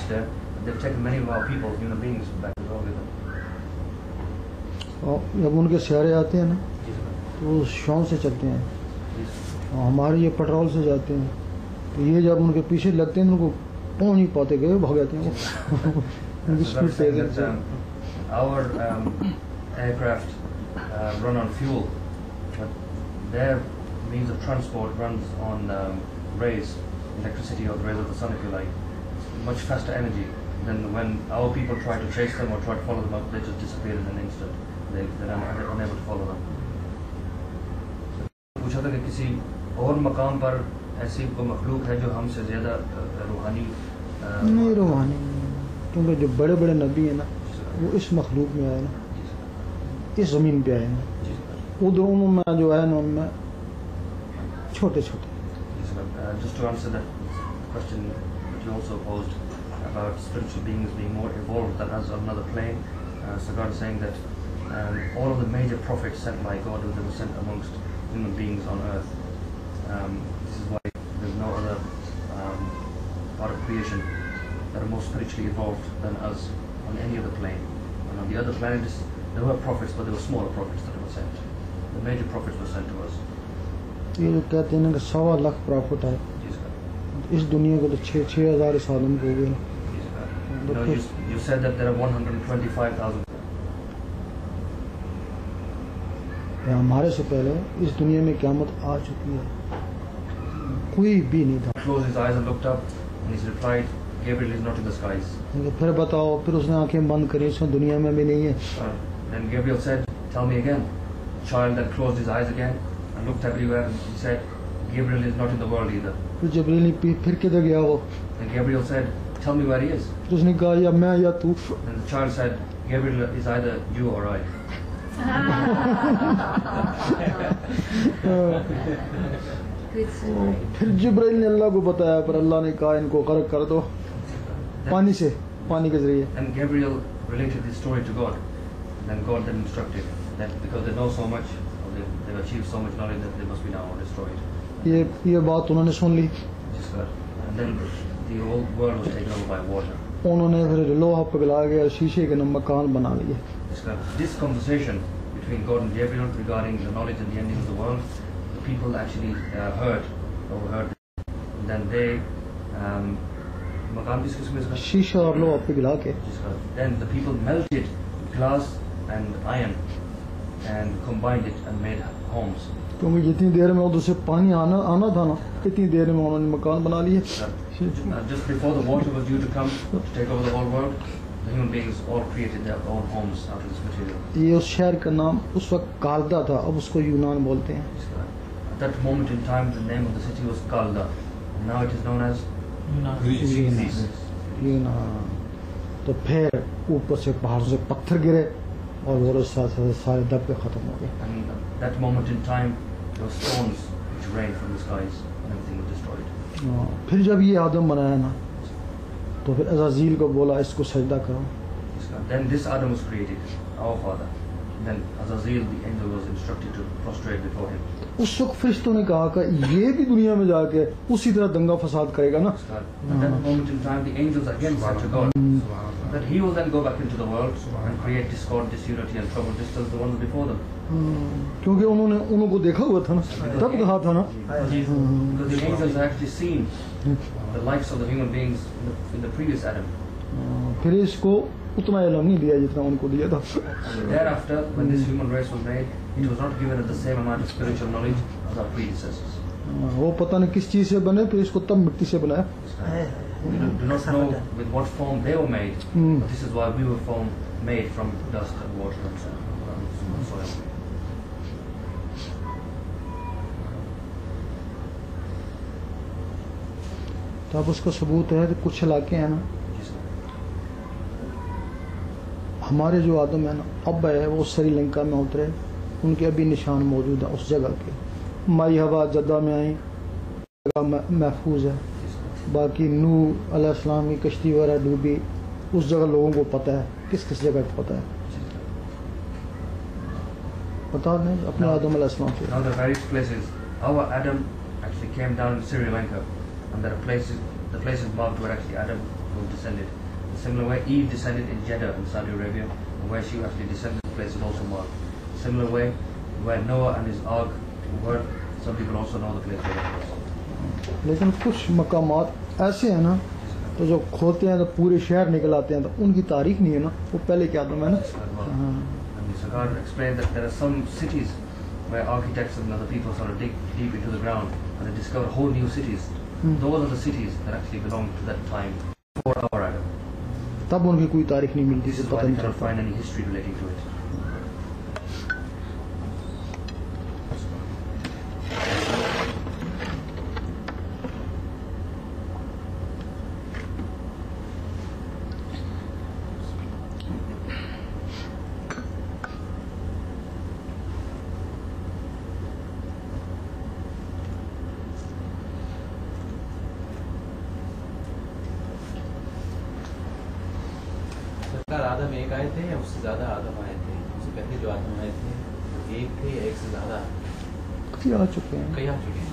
there. They've taken many of our people, human beings, back as well with them. और जब उनके सियारे आते हैं ना तो वो शौक से चलते हैं, और हमारे ये पेट्रोल से जाते हैं, तो ये जब उनके पीछे लगते हैं उनको पहुंच नहीं पाते, गए भाग जाते हैं वो। उनकी स्पीड तेज है। Our aircraft run on fuel, but their means of transport runs on rays, electricity or the rays of the sun, if you like. It's much faster energy than when our people try to chase them or try to follow them up. They just disappear in an instant. They're unable to follow them. पूछा था कि किसी और मकाम पर ऐसी कोई मखलूक है जो हमसे ज़्यादा रूहानी? नहीं रूहानी, क्योंकि जो बड़े बड़े नबी हैं ना वो इस मखलूक में आए ना, इस ज़मीन पे आए ना, उधर उनमें जो है ना उनमें छोटे छोटे। Just to answer that question that you also posed about spiritual beings being more evolved than us on another plane, Sagar is saying that all of the major prophets sent by God, they were sent amongst human beings on earth. This is why there's no other part of creation that are more spiritually evolved than us on any other plane. And on the other planets, there were prophets, but they were smaller prophets that were sent. The major prophets were sent to us. ये जो कहते हैं ना कि 1.25 lakh profit है इस दुनिया को, तो 6,000 साल में हो गए। No, you said that there are 125,000. हमारे से पहले इस दुनिया में क़यामत आ चुकी है, कोई भी नहीं था। Closed his eyes and looked up, and he replied, "Gabriel is not in the skies." फिर बताओ, फिर उसने आंखें बंद करी, उसने दुनिया में भी नहीं है। Then Gabriel said, "Tell me again." The child then closed his eyes again and looked everywhere, and he said, "Gabriel is not in the world either." फिर जबरील ने फिर किधर गया वो? Then Gabriel said, "Tell me where he is." तो उसने कहा या मैं या तू। Then the child said, "Gabriel is either you or I." फिर जिब्राइल ने अल्लाह को बताया, पर अल्लाह ने कहा इनको गर्क कर दो पानी से, पानी के जरिए। And Gabriel related this story to God. And then God then instructed that because they know so much, or they've achieved so much knowledge that they must be now destroyed. ये बात उन्होंने सुन ली। And then the whole world was taken over by water. उन्होंने फिर लोहा पिघला गया, शीशे के मकान बना लिए। This conversation between God and Gabriel regarding the knowledge and the ending of the world, the people actually overheard. And then they शीशा और लोहा पिघला के, then the people melted glass and iron and combined it and made homes. क्योंकि जितनी देर में उधर से पानी आना था ना, इतनी देर में उन्होंने मकान बना लिए। Just before the water was due to come to take over the whole world, the human beings all created their own homes out of this material. ये उस शहर का नाम उस वक्त कालदा था, अब उसको यूनान बोलते हैं। At that moment in time, the name of the city was Kalda. Now it is known as Greece. तो फिर ऊपर से पहाड़ों से पत्थर गिरे और वो सारे दब के खत्म हो गए। And at that moment in time, there were stones which rained from the skies and everything was destroyed. फिर जब ये आदम बनाया ना, तो फिर अज़ाज़ील को बोला इसको सजदा करो। Then this Adam was created, our father. Then Azazel, the angel, was instructed to prostrate before him. उस वक्त फरिश्तों ने कहा कि ये भी दुनिया में जाके उसी तरह दंगा फसाद करेगा ना। At that moment in time, the angels again said to God that he will then go back into the world and create discord, disunity and trouble just as the ones before them. क्योंकि उनको देखा हुआ था ना, तब कहा था ना। Because the angels had actually seen the lives of the human beings in the previous Adam. फिर इसको उतना इल्म नहीं दिया जितना उनको दिया था। Thereafter, when this human race was made, it was not given the same amount of spiritual knowledge as our predecessors. वो पता नहीं किस चीज से बने, फिर इसको तब मिट्टी से बनाया। We do not know with what form they were made, but this is why we were made from dust and water and soil. तो अब उसका सबूत है, तो कुछ इलाके हैं ना, हमारे जो आदम है ना, अब है वो श्रीलंका में उतरे, उनके अभी निशान मौजूद है उस जगह के। माई हवा जद्दा में आई, जगह महफूज है। बाकी नूह अलैहिस्सलाम की कश्ती वगैरह डूबी, उस जगह लोगों को पता है, किस किस जगह पता है, पता नहीं अपने आदम अलैहिस्सलाम से। Now the various places, our Adam actually came down in Sri Lanka, and there are places, the places marked where actually Adam who descended. In similar way, Eve descended in Jeddah in Saudi Arabia, and where she actually descended, the place is also marked. Similar way, where Noah and his ark were, some people also know the place where it was. लेकिन कुछ मकामात ऐसे हैं ना तो जो खोते हैं तो पूरे शहर निकल आते हैं, तो उनकी तारीख नहीं है ना, वो पहले क्या था मैं ना। And Sarkar explained that there are some cities where architects and other people sort of dig deep into the ground and they discover whole new cities. Those are the cities that actually belong to that time before our Adam. तब उनकी कोई तारीख नहीं मिलती, This is तो why पता they नहीं cannot चलता। find any history relating to it. सरकार आदम एक आए थे या उससे ज्यादा आदम आए थे? उससे पहले जो आदम आए थे वो एक थे या एक से ज्यादा? कई आ चुके हैं, कई आ चुके हैं।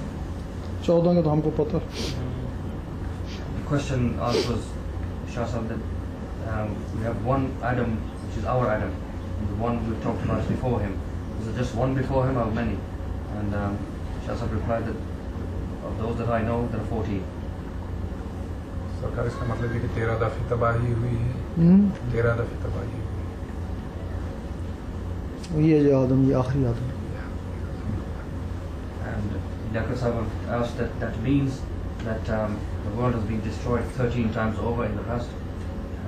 14 का तो हमको पता। The question asked was, Shah Sahib, that we have one Adam, which is our Adam, and the one we talked about before him. Is it just one before him or many? And Shah Sahib replied that of those that I know, there are 14. सरकार इसका मतलब है कि 13 दफे तबाही हुई है, 13 दफे तबाही हुई ये जो आदम, ये आखिरी आदम। And Dr. Sahib asked that means that the world has been destroyed 13 times over in the past.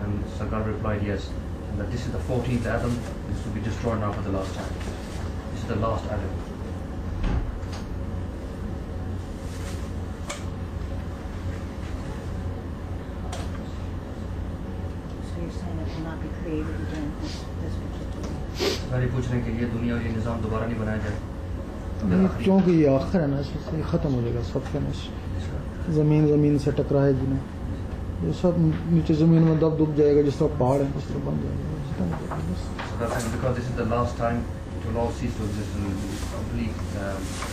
And Sarkar replied yes. And that this is the 14th Adam, this will be destroyed now for the last time. This is the last Adam. So you're saying it will not be created again, this particular. सारी पूछ रहे हैं कि ये दुनिया और ये निज़ाम दोबारा नहीं बनाया जाए। क्योंकि ये आखिर है ना, इससे ख़त्म हो जाएगा सब फिनिश। ज़मीन से टकराएगी ना, ये सब नीचे ज़मीन में दब जाएगा, जिस तरह पहाड़ है उस तरह बन जाएगा। So that's because this is the last time it will all cease to exist and will be complete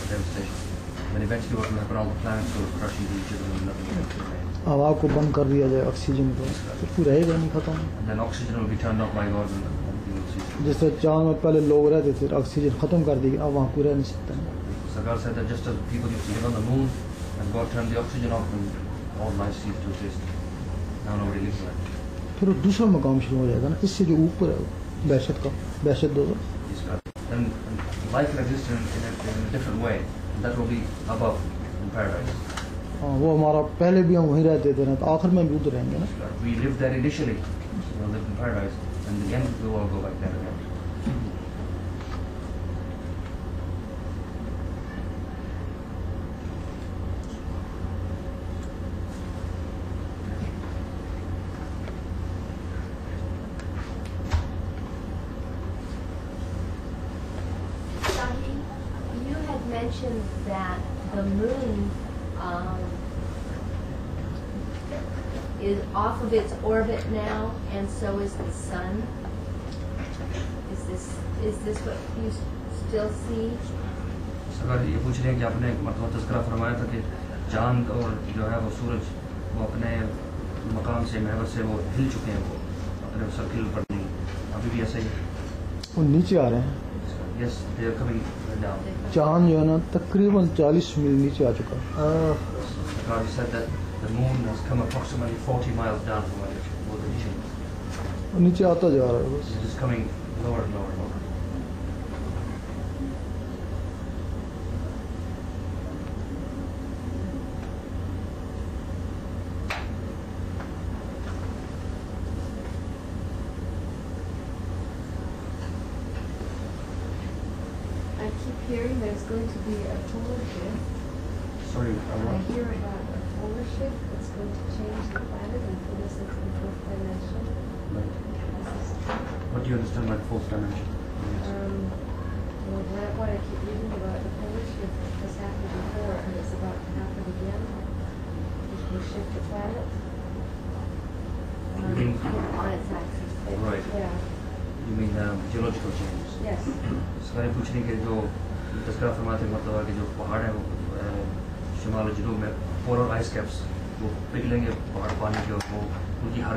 devastation. Then eventually what will happen, all the planets will crush into each other and nothing will remain. हवा को बंद कर दिया जाए, oxygen को, तो कोई रहेगा नहीं, ख़त्म। And then oxygen will be turned off by God and everything will cease. जिस तरह चाँद में पहले लोग रहते थे, ऑक्सीजन ख़त्म कर दी, अब वहाँ कोई रह नहीं सकता। Sarkar said that just as people used to live on the moon and God turned the oxygen off and all life ceased to exist. Now nobody lives there. फिर वो दूसरा मकाम शुरू हो जाएगा ना, इससे जो ऊपर है बहशत का, बहशत दो। Then life will exist in a different way. And that will be above in paradise. हाँ, वो हमारा पहले भी हम वहीं रहते थे ना, तो आखिर में भी उधर रहेंगे ना। We lived there initially, lived in paradise, and in the end we will all go back there again. Sahi, you had mentioned that the moon is off of its orbit now, and so is the sun. Is this what you still see? सरकार ये पूछ रहे हैं कि आपने मतलब तज़किरा फरमाया था कि चांद और जो है वो सूरज वो अपने मकाम से महवर से वो हिल चुके हैं, वो अपने सर्किल पर नहीं, अभी भी ऐसा ही है। वो नीचे आ रहे हैं। Yes, they are coming down. चांद जो है ना तकरीबन 40 मील नीचे आ चुका है। Sarkar said that the moon has come approximately 40 miles down from where it was initially. वो नीचे आता जा रहा है बस। It is coming lower and lower and lower. I keep hearing there's going to be a polar shift. Sorry, I hear about a polar shift that's going to change the planet and put us into the fourth dimension. what do you understand by fourth dimension? Well, what I keep reading about the polar shift has happened before and it's about to happen again. Which will shift the planet You mean- on its axis. Right. Yeah. You mean geological changes? Yes. सरकारी पूछने के जो तस्करा फरमाते मतलब है कि जो पहाड़ है वो शिमाल और जनूब में पोलर आइस कैप्स वो पिघलेंगे बाहर पानी के, और वो उनकी